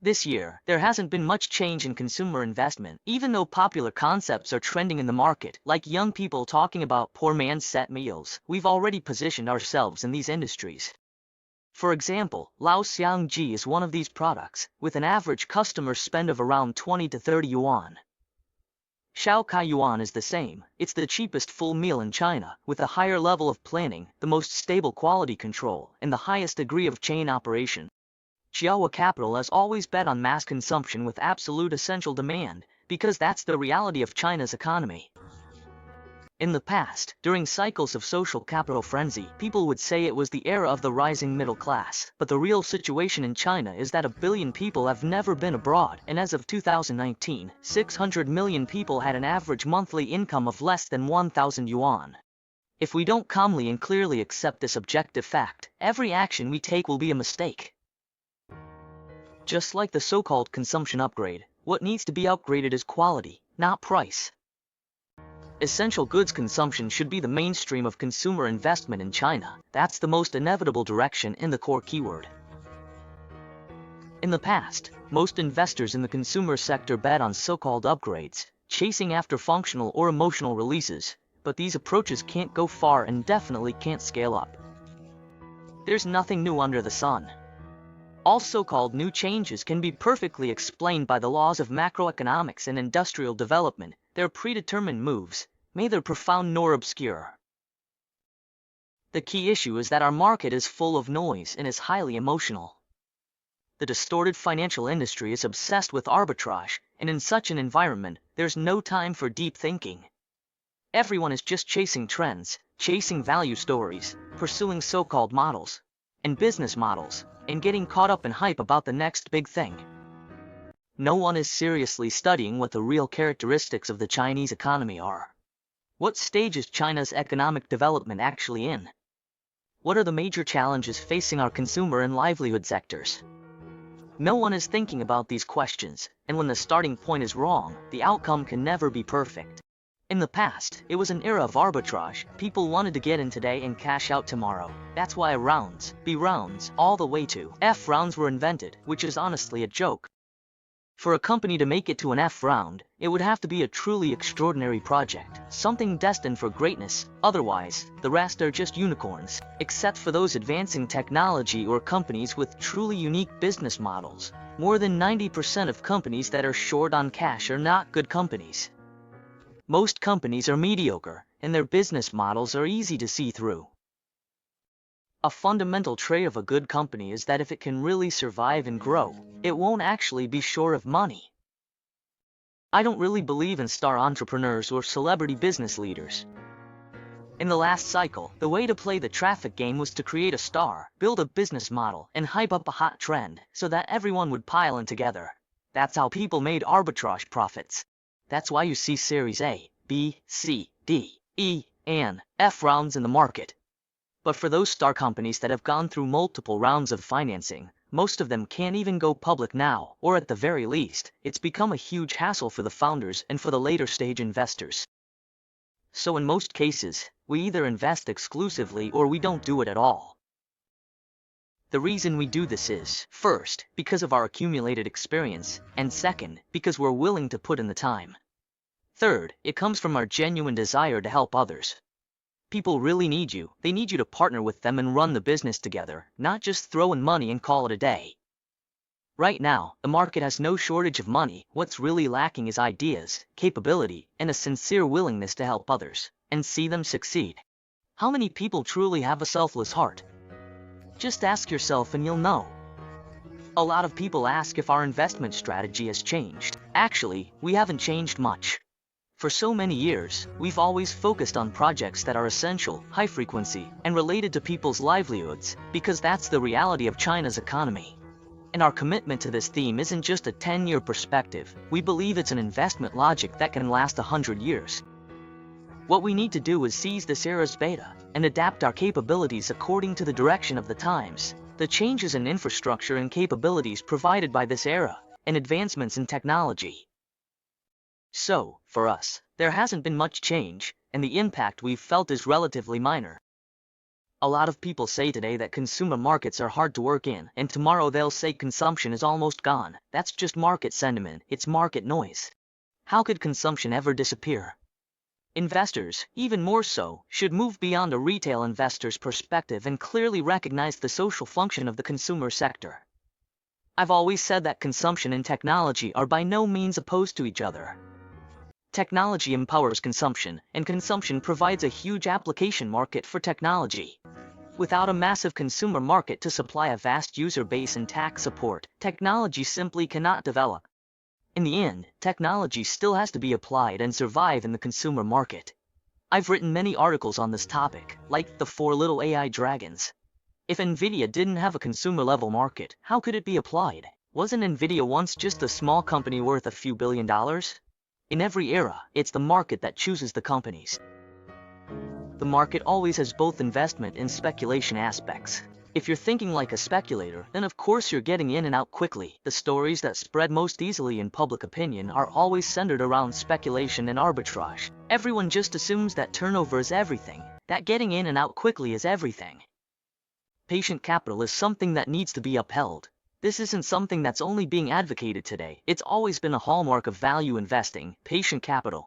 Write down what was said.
This year, there hasn't been much change in consumer investment, even though popular concepts are trending in the market, like young people talking about poor man's set meals. We've already positioned ourselves in these industries. For example, Lao Xiangji is one of these products, with an average customer spend of around 20 to 30 yuan. Xiao Kai Yuan is the same. It's the cheapest full meal in China, with a higher level of planning, the most stable quality control, and the highest degree of chain operation. Chiawa Capital has always bet on mass consumption with absolute essential demand, because that's the reality of China's economy. In the past, during cycles of social capital frenzy, people would say it was the era of the rising middle class. But the real situation in China is that 1 billion people have never been abroad, and as of 2019, 600 million people had an average monthly income of less than 1,000 yuan. If we don't calmly and clearly accept this objective fact, every action we take will be a mistake. Just like the so-called consumption upgrade, what needs to be upgraded is quality, not price. Essential goods consumption should be the mainstream of consumer investment in China. That's the most inevitable direction and the core keyword. In the past, most investors in the consumer sector bet on so-called upgrades, chasing after functional or emotional releases, but these approaches can't go far and definitely can't scale up. There's nothing new under the sun. All so-called new changes can be perfectly explained by the laws of macroeconomics and industrial development. They're predetermined moves, neither profound nor obscure. The key issue is that our market is full of noise and is highly emotional. The distorted financial industry is obsessed with arbitrage, and in such an environment, there's no time for deep thinking. Everyone is just chasing trends, chasing value stories, pursuing so-called models and business models, and getting caught up in hype about the next big thing. No one is seriously studying what the real characteristics of the Chinese economy are. What stage is China's economic development actually in? What are the major challenges facing our consumer and livelihood sectors? No one is thinking about these questions, and when the starting point is wrong, the outcome can never be perfect. In the past, it was an era of arbitrage. People wanted to get in today and cash out tomorrow. That's why rounds, B rounds, all the way to F rounds were invented, which is honestly a joke. For a company to make it to an F round, it would have to be a truly extraordinary project, something destined for greatness. Otherwise, the rest are just unicorns, except for those advancing technology or companies with truly unique business models. More than 90% of companies that are short on cash are not good companies. Most companies are mediocre, and their business models are easy to see through. A fundamental trait of a good company is that if it can really survive and grow, it won't actually be short of money. I don't really believe in star entrepreneurs or celebrity business leaders. In the last cycle, the way to play the traffic game was to create a star, build a business model, and hype up a hot trend, so that everyone would pile in together. That's how people made arbitrage profits. That's why you see Series A, B, C, D, E, and F rounds in the market. But for those star companies that have gone through multiple rounds of financing, most of them can't even go public now, or at the very least, it's become a huge hassle for the founders and for the later stage investors. So in most cases, we either invest exclusively or we don't do it at all. The reason we do this is, first, because of our accumulated experience, and second, because we're willing to put in the time. Third, it comes from our genuine desire to help others. People really need you. They need you to partner with them and run the business together, not just throw in money and call it a day. Right now, the market has no shortage of money. What's really lacking is ideas, capability, and a sincere willingness to help others, and see them succeed. How many people truly have a selfless heart? Just ask yourself and you'll know. A lot of people ask if our investment strategy has changed. Actually, we haven't changed much. For so many years, we've always focused on projects that are essential, high frequency, and related to people's livelihoods, because that's the reality of China's economy. And our commitment to this theme isn't just a 10-year perspective. We believe it's an investment logic that can last 100 years. What we need to do is seize this era's beta, and adapt our capabilities according to the direction of the times, the changes in infrastructure and capabilities provided by this era, and advancements in technology. So, for us, there hasn't been much change, and the impact we've felt is relatively minor. A lot of people say today that consumer markets are hard to work in, and tomorrow they'll say consumption is almost gone. That's just market sentiment, it's market noise. How could consumption ever disappear? Investors, even more so, should move beyond a retail investor's perspective and clearly recognize the social function of the consumer sector. I've always said that consumption and technology are by no means opposed to each other. Technology empowers consumption, and consumption provides a huge application market for technology. Without a massive consumer market to supply a vast user base and tax support, technology simply cannot develop. In the end, technology still has to be applied and survive in the consumer market. I've written many articles on this topic, like the 4 Little AI Dragons. If Nvidia didn't have a consumer-level market, how could it be applied? Wasn't Nvidia once just a small company worth a few $billions? In every era, it's the market that chooses the companies. The market always has both investment and speculation aspects. If you're thinking like a speculator, then of course you're getting in and out quickly. The stories that spread most easily in public opinion are always centered around speculation and arbitrage. Everyone just assumes that turnover is everything, that getting in and out quickly is everything. Patient capital is something that needs to be upheld. This isn't something that's only being advocated today. It's always been a hallmark of value investing, patient capital.